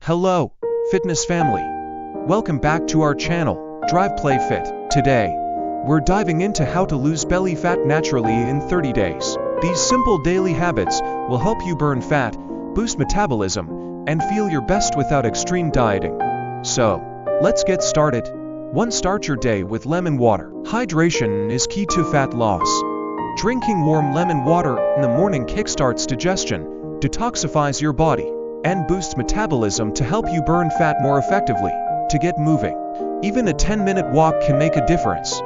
Hello, fitness family. Welcome back to our channel, Drive Play Fit. Today, we're diving into how to lose belly fat naturally in 30 days. These simple daily habits will help you burn fat, boost metabolism, and feel your best without extreme dieting. So, let's get started. 1. Start your day with lemon water. Hydration is key to fat loss. Drinking warm lemon water in the morning kickstarts digestion, detoxifies your body, and boosts metabolism to help you burn fat more effectively. To get moving, even a 10-minute walk can make a difference.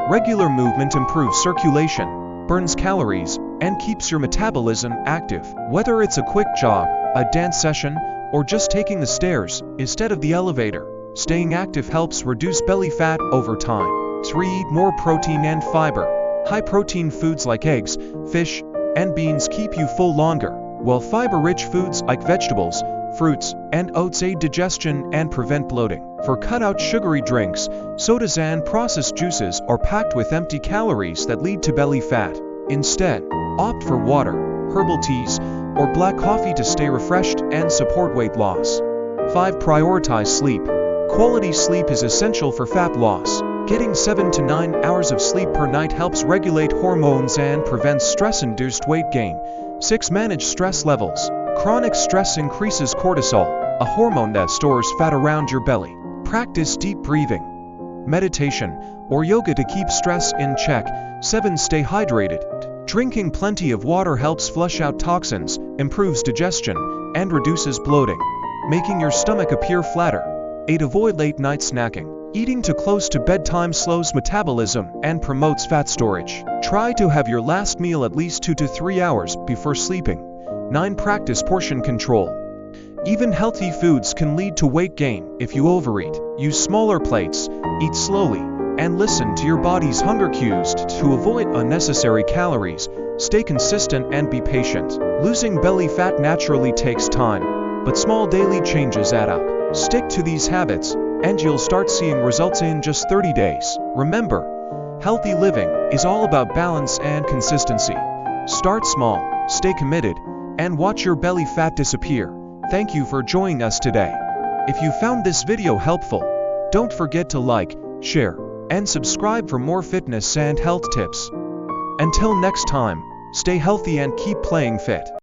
Regular movement improves circulation, burns calories, and keeps your metabolism active. Whether it's a quick jog, a dance session, or just taking the stairs instead of the elevator, staying active helps reduce belly fat over time. 3. Eat more protein and fiber. High-protein foods like eggs, fish, and beans keep you full longer, while fiber-rich foods like vegetables, fruits, and oats aid digestion and prevent bloating. Cut out sugary drinks, sodas and processed juices are packed with empty calories that lead to belly fat. Instead, opt for water, herbal teas, or black coffee to stay refreshed and support weight loss. 5. Prioritize sleep. Quality sleep is essential for fat loss. Getting 7 to 9 hours of sleep per night helps regulate hormones and prevents stress-induced weight gain. 6. Manage stress levels. Chronic stress increases cortisol, a hormone that stores fat around your belly. Practice deep breathing, meditation, or yoga to keep stress in check. 7. Stay hydrated. Drinking plenty of water helps flush out toxins, improves digestion, and reduces bloating, making your stomach appear flatter. 8. Avoid late-night snacking. Eating too close to bedtime slows metabolism and promotes fat storage. Try to have your last meal at least 2 to 3 hours before sleeping. 9. Practice portion control. Even healthy foods can lead to weight gain if you overeat. Use smaller plates, eat slowly, and listen to your body's hunger cues to avoid unnecessary calories. Stay consistent and be patient. Losing belly fat naturally takes time, but small daily changes add up. Stick to these habits, and you'll start seeing results in just 30 days. Remember, healthy living is all about balance and consistency. Start small, stay committed, and watch your belly fat disappear. Thank you for joining us today. If you found this video helpful, don't forget to like, share, and subscribe for more fitness and health tips. Until next time, stay healthy and keep playing fit.